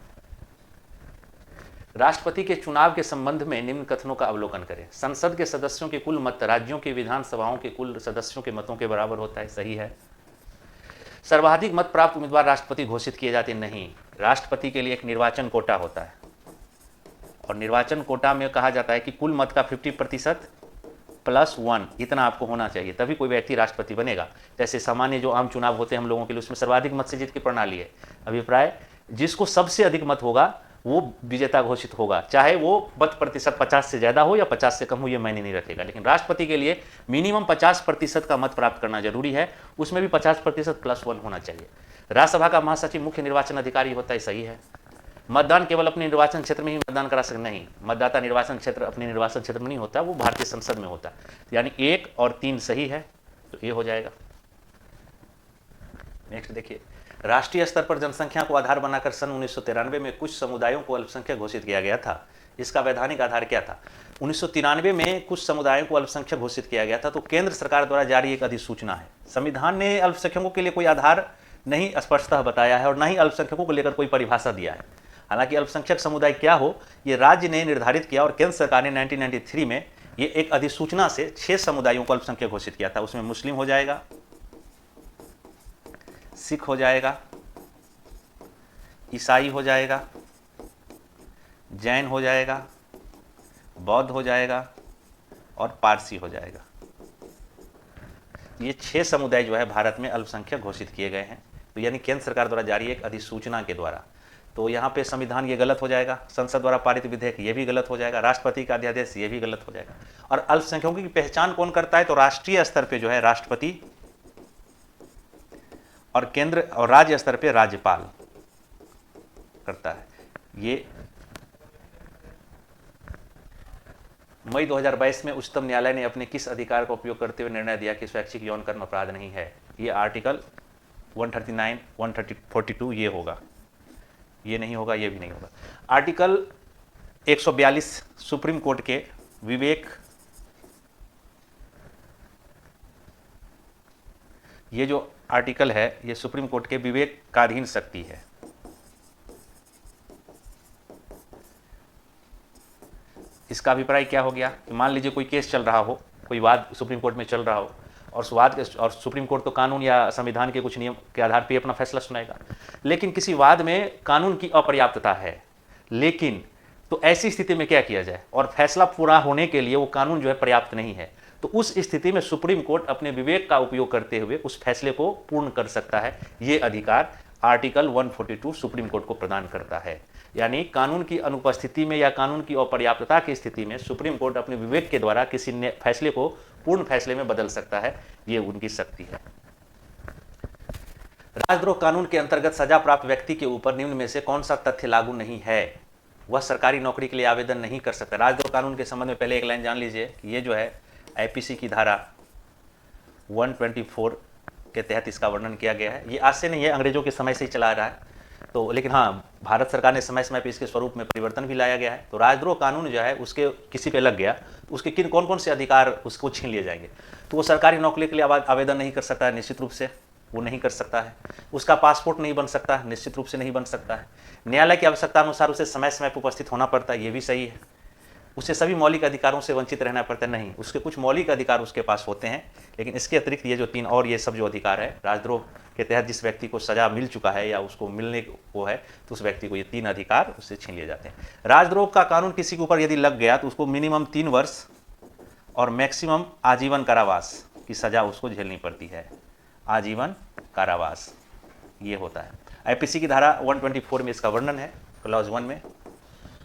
राष्ट्रपति के चुनाव के संबंध में निम्न कथनों का अवलोकन करें। संसद के सदस्यों के कुल मत राज्यों की विधानसभाओं के कुल सदस्यों के मतों के बराबर होता है, सही है। सर्वाधिक मत प्राप्त उम्मीदवार राष्ट्रपति घोषित किए जाते नहीं। राष्ट्रपति के लिए एक निर्वाचन कोटा होता है और निर्वाचन कोटा में कहा जाता है कि कुल मत का 50% + 1 इतना आपको होना चाहिए, तभी कोई व्यक्ति राष्ट्रपति बनेगा। जैसे सामान्य जो आम चुनाव होते हैं हम लोगों के लिए, उसमें सर्वाधिक मत से जीत की प्रणाली है। अभिप्राय, जिसको सबसे अधिक मत होगा वो विजेता घोषित होगा, चाहे वो मत प्रतिशत 50 से ज़्यादा हो या 50 से कम हो, ये मायने नहीं रखेगा। लेकिन राष्ट्रपति के लिए मिनिमम 50% का मत प्राप्त करना जरूरी है, उसमें भी 50% + 1 होना चाहिए। राज्यसभा का महासचिव मुख्य निर्वाचन अधिकारी होता है, सही है। मतदान केवल अपने निर्वाचन क्षेत्र में ही मतदान करा सकते नहीं, मतदाता निर्वाचन क्षेत्र अपने निर्वाचन क्षेत्र में नहीं होता, वो भारतीय संसद में होता है। यानी 1 और 3 सही है, तो ये हो जाएगा। नेक्स्ट देखिए, राष्ट्रीय स्तर पर जनसंख्या को आधार बनाकर सन 1993 में कुछ समुदायों को अल्पसंख्यक घोषित किया गया था। इसका वैधानिक आधार क्या था? 1993 में कुछ समुदायों को अल्पसंख्यक घोषित किया गया था, तो केंद्र सरकार द्वारा जारी एक अधिसूचना है। संविधान ने अल्पसंख्यकों के लिए कोई आधार नहीं स्पष्टतः बताया है और न ही अल्पसंख्यकों को लेकर कोई परिभाषा दिया है। हालांकि अल्पसंख्यक समुदाय क्या हो, ये राज्य ने निर्धारित किया और केंद्र सरकार ने 1993 में ये एक अधिसूचना से 6 समुदायों को अल्पसंख्यक घोषित किया था। उसमें मुस्लिम हो जाएगा, सिख हो जाएगा, ईसाई हो जाएगा, जैन हो जाएगा, बौद्ध हो जाएगा और पारसी हो जाएगा। ये 6 समुदाय जो है भारत में अल्पसंख्यक घोषित किए गए हैं। तो यानी केंद्र सरकार द्वारा जारी एक अधिसूचना के द्वारा। तो यहाँ पे संविधान ये गलत हो जाएगा, संसद द्वारा पारित विधेयक ये भी गलत हो जाएगा, राष्ट्रपति का अध्यादेश ये भी गलत हो जाएगा। और अल्पसंख्यकों की पहचान कौन करता है? तो राष्ट्रीय स्तर पे जो है राष्ट्रपति और केंद्र और राज्य स्तर पे राज्यपाल करता है। ये मई 2022 में उच्चतम न्यायालय ने अपने किस अधिकार का उपयोग करते हुए निर्णय दिया कि स्वैच्छिक यौन कर्म अपराध नहीं है? ये आर्टिकल 139, 142 ये होगा, ये नहीं होगा, ये भी नहीं होगा। आर्टिकल 142 सुप्रीम कोर्ट के विवेक, ये जो आर्टिकल है ये सुप्रीम कोर्ट के विवेकाधीन शक्ति है। इसका अभिप्राय क्या हो गया कि मान लीजिए कोई केस चल रहा हो, कोई वाद सुप्रीम कोर्ट में चल रहा हो, और उस वाद के और सुप्रीम कोर्ट तो कानून या संविधान के कुछ नियम के आधार पर अपना फैसला सुनाएगा, लेकिन किसी वाद में कानून की अपर्याप्तता है, लेकिन तो ऐसी स्थिति में क्या किया जाए, और फैसला पूरा होने के लिए वो कानून जो है पर्याप्त नहीं है, तो उस स्थिति में सुप्रीम कोर्ट अपने विवेक का उपयोग करते हुए उस फैसले को पूर्ण कर सकता है। ये अधिकार आर्टिकल 142 सुप्रीम कोर्ट को प्रदान करता है। यानी कानून की अनुपस्थिति में या कानून की अपर्याप्तता की स्थिति में सुप्रीम कोर्ट अपने विवेक के द्वारा किसी फैसले को पूर्ण फैसले में बदल सकता है। ये उनकी शक्ति है। राजद्रोह कानून के अंतर्गत सजा प्राप्त व्यक्ति के ऊपर निम्न में से कौन सा तथ्य लागू नहीं है? वह सरकारी नौकरी के लिए आवेदन नहीं कर सकता। राजद्रोह कानून के संबंध में पहले एक लाइन जान लीजिए कि ये जो है आईपीसी की धारा 124 के तहत इसका वर्णन किया गया है। ये आज से नहीं है, अंग्रेजों के समय से ही चला आ रहा है। तो लेकिन हाँ, भारत सरकार ने समय समय पर इसके स्वरूप में परिवर्तन भी लाया गया है। तो राजद्रोह कानून जो है उसके किसी पे लग गया तो उसके कौन कौन से अधिकार उसको छीन लिए जाएंगे। तो वो सरकारी नौकरी के लिए आवेदन नहीं कर सकता है, निश्चित रूप से वो नहीं कर सकता है। उसका पासपोर्ट नहीं बन सकता है, निश्चित रूप से नहीं बन सकता है। न्यायालय की आवश्यकता अनुसार उसे समय समय पर उपस्थित होना पड़ता है, ये भी सही है। उसे सभी मौलिक अधिकारों से वंचित रहना पड़ता है, नहीं, उसके कुछ मौलिक अधिकार उसके पास होते हैं, लेकिन इसके अतिरिक्त ये जो 3 और ये सब जो अधिकार है राजद्रोह के तहत जिस व्यक्ति को सजा मिल चुका है या उसको मिलने को है, तो उस व्यक्ति को ये 3 अधिकार उससे छीन लिए जाते हैं। राजद्रोह का कानून किसी के ऊपर यदि लग गया तो उसको मिनिमम 3 वर्ष और मैक्सिमम आजीवन कारावास की सजा उसको झेलनी पड़ती है। आजीवन कारावास ये होता है। आईपीसी की धारा 124 में इसका वर्णन है, क्लॉज 1 में,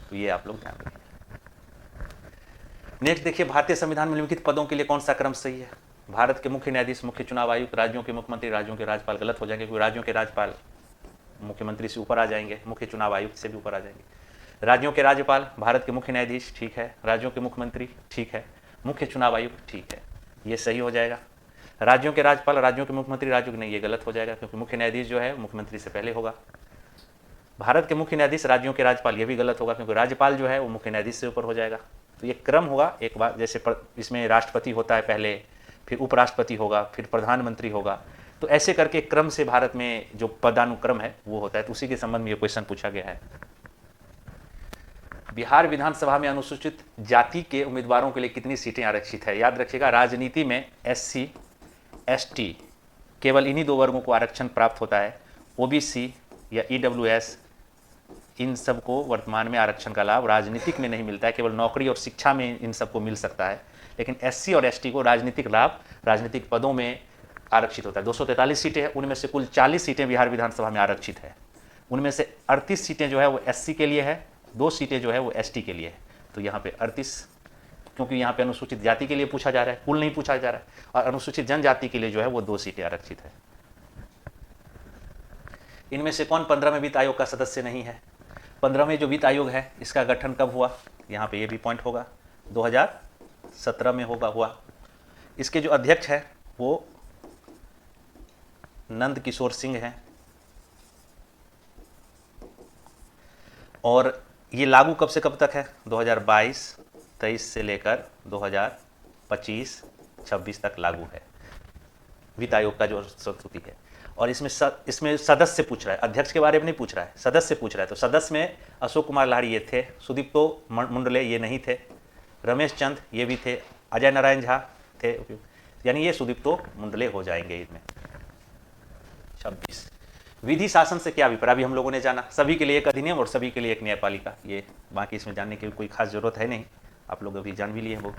तो ये आप लोग ध्यान रखिए। नेक्स्ट देखिए, भारतीय संविधान में निम्नलिखित पदों के लिए कौन सा क्रम सही है? भारत के मुख्य न्यायाधीश, मुख्य चुनाव आयुक्त, राज्यों के मुख्यमंत्री, राज्यों के राज्यपाल गलत हो जाएंगे, क्योंकि राज्यों के राज्यपाल मुख्यमंत्री से ऊपर आ जाएंगे, मुख्य चुनाव आयुक्त से भी ऊपर आ जाएंगे। राज्यों के राज्यपाल, भारत के मुख्य न्यायाधीश, ठीक है। राज्यों के मुख्यमंत्री, ठीक है। मुख्य चुनाव आयुक्त, ठीक है, ये सही हो जाएगा। राज्यों के राज्यपाल, राज्यों के मुख्यमंत्री, राज्यों के नहीं, ये गलत हो जाएगा, क्योंकि मुख्य न्यायाधीश जो है मुख्यमंत्री से पहले होगा। भारत के मुख्य न्यायाधीश, राज्यों के राज्यपाल, ये भी गलत होगा, क्योंकि राज्यपाल जो है वो मुख्य न्यायाधीश से ऊपर हो जाएगा। तो ये क्रम होगा, एक बार जैसे इसमें राष्ट्रपति होता है पहले, फिर उपराष्ट्रपति होगा, फिर प्रधानमंत्री होगा, तो ऐसे करके क्रम से भारत में जो पदानुक्रम है वो होता है। तो उसी के संबंध में ये क्वेश्चन पूछा गया है। बिहार विधानसभा में अनुसूचित जाति के उम्मीदवारों के लिए कितनी सीटें आरक्षित है? याद रखिएगा, राजनीति में SC ST केवल इन्हीं 2 वर्गों को आरक्षण प्राप्त होता है। OBC या EWS, इन सब को वर्तमान में आरक्षण का लाभ राजनीतिक में नहीं मिलता है, केवल नौकरी और शिक्षा में इन सबको मिल सकता है। लेकिन SC और ST को राजनीतिक लाभ राजनीतिक पदों में आरक्षित होता है। 243 सीटें हैं, उनमें से कुल 40 सीटें बिहार विधानसभा में आरक्षित है। उनमें से 38 सीटें जो है वो SC के लिए है, 2 सीटें जो है वो ST के लिए है। तो यहाँ पे 38, क्योंकि यहाँ पे अनुसूचित जाति के लिए पूछा जा रहा है, कुल नहीं पूछा जा रहा है, और अनुसूचित जनजाति के लिए जो है वो 2 सीटें आरक्षित है। इनमें से कौन 15वें वित्त आयोग का सदस्य नहीं है? 15वें जो वित्त आयोग है इसका गठन कब हुआ? यहाँ पे ये भी पॉइंट होगा, 2017 में हुआ। इसके जो अध्यक्ष है वो नंद किशोर सिंह हैं, और ये लागू कब से कब तक है? 2022-23 से लेकर 2025-26 तक लागू है वित्त आयोग का जो संस्तुति है। और इसमें सदस्य पूछ रहा है, अध्यक्ष के बारे में नहीं पूछ रहा है, सदस्य पूछ रहा है। तो सदस्य में अशोक कुमार लाहिड़ी ये थे, सुदीप्तो मुंडले ये नहीं थे, रमेश चंद ये भी थे, अजय नारायण झा थे, यानी ये सुदीप्तो मुंडले हो जाएंगे इनमें। 26 विधि शासन से क्या अभिप्राय? अभी हम लोगों ने जाना, सभी के लिए एक अधिनियम और सभी के लिए एक न्यायपालिका। ये बाकी इसमें जानने की कोई खास जरूरत है नहीं, आप लोग अभी जान भी लिए वो।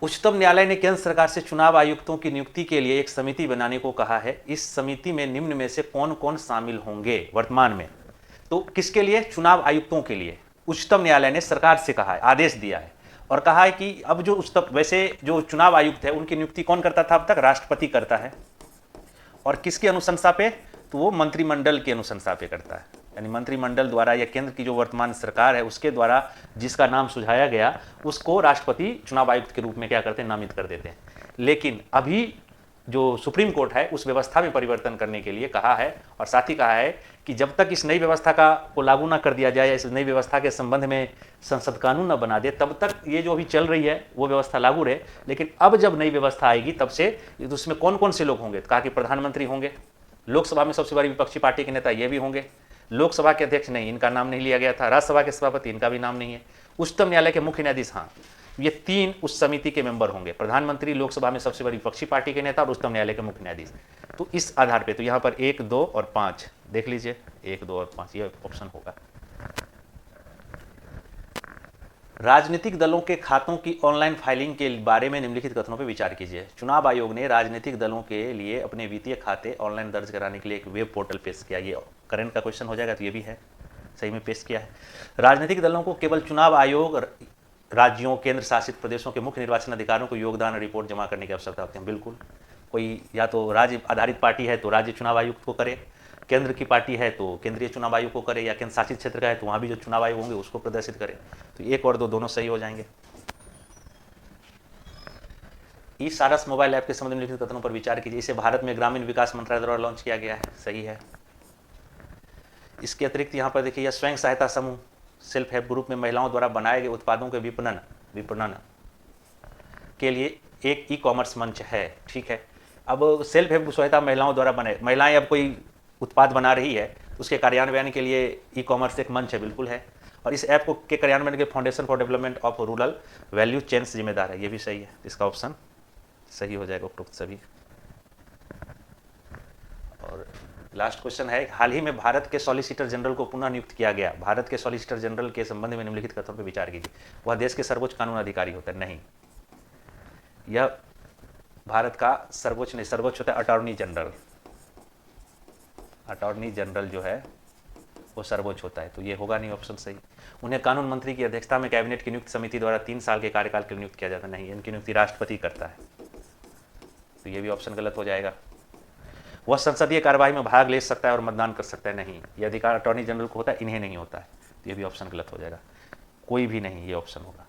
उच्चतम न्यायालय ने केंद्र सरकार से चुनाव आयुक्तों की नियुक्ति के लिए एक समिति बनाने को कहा है। इस समिति में निम्न में से कौन कौन शामिल होंगे वर्तमान में? तो किसके लिए? चुनाव आयुक्तों के लिए उच्चतम न्यायालय ने सरकार से कहा है, आदेश दिया है, और कहा है कि अब जो वैसे जो चुनाव आयुक्त है उनकी नियुक्ति कौन करता था? अब तक राष्ट्रपति करता है, और किसकी अनुशंसा पे? तो वो मंत्रिमंडल की अनुशंसा पे करता है, यानी मंत्रिमंडल द्वारा या केंद्र की जो वर्तमान सरकार है उसके द्वारा जिसका नाम सुझाया गया उसको राष्ट्रपति चुनाव आयुक्त के रूप में क्या करते हैं? नामित कर देते हैं। लेकिन अभी जो सुप्रीम कोर्ट है उस व्यवस्था में परिवर्तन करने के लिए कहा है, और साथ ही कहा है कि जब तक इस नई व्यवस्था को लागू ना कर दिया जाए, इस नई व्यवस्था के संबंध में संसद कानून न बना दे, तब तक ये जो अभी चल रही है वो व्यवस्था लागू रहे। लेकिन अब जब नई व्यवस्था आएगी तब से उसमें कौन कौन से लोग होंगे, तो कहा कि प्रधानमंत्री होंगे, लोकसभा में सबसे बड़ी विपक्षी पार्टी के नेता ये भी होंगे, लोकसभा के अध्यक्ष नहीं, इनका नाम नहीं लिया गया था, राज्यसभा के सभापति, इनका भी नाम नहीं है, उच्चतम न्यायालय के मुख्य न्यायाधीश, हाँ, ये 3 उस समिति के मेंबर होंगे, प्रधानमंत्री, लोकसभा में सबसे बड़ी विपक्षी पार्टी के नेता और उच्चतम न्यायालय के मुख्य न्यायाधीश। तो इस आधार पे तो यहाँ पर 1, 2 और 5 देख लीजिए, 1, 2 और 5 ये ऑप्शन होगा। राजनीतिक दलों के खातों की ऑनलाइन फाइलिंग के बारे में निम्नलिखित कथनों पर विचार कीजिए। चुनाव आयोग ने राजनीतिक दलों के लिए अपने वित्तीय खाते ऑनलाइन दर्ज कराने के लिए एक वेब पोर्टल पेश किया। ये करंट का क्वेश्चन हो जाएगा, तो ये भी है, सही में पेश किया है। राजनीतिक दलों को केवल चुनाव आयोग, राज्यों, केंद्र शासित प्रदेशों के मुख्य निर्वाचन अधिकारियों को योगदान रिपोर्ट जमा करने की आवश्यकता होती है। बिल्कुल, कोई या तो राज्य आधारित पार्टी है तो राज्य चुनाव आयुक्त को करे, केंद्र की पार्टी है तो केंद्रीय चुनाव आयोग को करे, या केंद्र शासित क्षेत्र का है तो वहाँ भी जो चुनाव आयोग होंगे उसको प्रदर्शित करे। तो 1 और 2 दोनों सही हो जाएंगे। ई सारस मोबाइल ऐप के संबंध में लिखित कथनों पर विचार कीजिए। इसे भारत में ग्रामीण विकास मंत्रालय द्वारा लॉन्च किया गया है, सही है। इसके अतिरिक्त यहाँ पर देखिए, यह स्वयं सहायता समूह सेल्फ हेल्प ग्रुप में महिलाओं द्वारा बनाए गए उत्पादों के विपणन के लिए एक ई-कॉमर्स मंच है, ठीक है। अब सेल्फ हेल्प सहायता महिलाओं द्वारा बनाए, महिलाएं अब कोई उत्पाद बना रही है, उसके कार्यान्वयन के लिए ई-कॉमर्स एक मंच है, बिल्कुल है। और इस ऐप को के कार्यान्वयन के foundation for development of rural value chains जिम्मेदार है, ये भी सही है। इसका ऑप्शन सही हो जाएगा उपरोक्त सभी। और लास्ट क्वेश्चन है, हाल ही में भारत के सॉलिसिटर जनरल को पुनः नियुक्त किया गया। भारत के सॉलिसिटर जनरल के संबंध में निम्नलिखित कथनों पर विचार कीजिए। वह देश के सर्वोच्च कानून अधिकारी होता है, नहीं, यह भारत का सर्वोच्च नहीं, सर्वोच्च होता है अटॉर्नी जनरल। अटॉर्नी जनरल जो है वो सर्वोच्च होता है, तो ये होगा नहीं ऑप्शन सही। उन्हें कानून मंत्री की अध्यक्षता में कैबिनेट की नियुक्त समिति द्वारा 3 साल के कार्यकाल के लिए नियुक्त किया जाता है, नहीं, इनकी नियुक्ति राष्ट्रपति करता है, तो ये भी ऑप्शन गलत हो जाएगा। वह संसदीय कार्यवाही में भाग ले सकता है और मतदान कर सकता है, नहीं, ये अधिकार अटॉर्नी जनरल को होता है, इन्हें नहीं होता है, तो ये भी ऑप्शन गलत हो जाएगा। कोई भी नहीं, ये ऑप्शन होगा।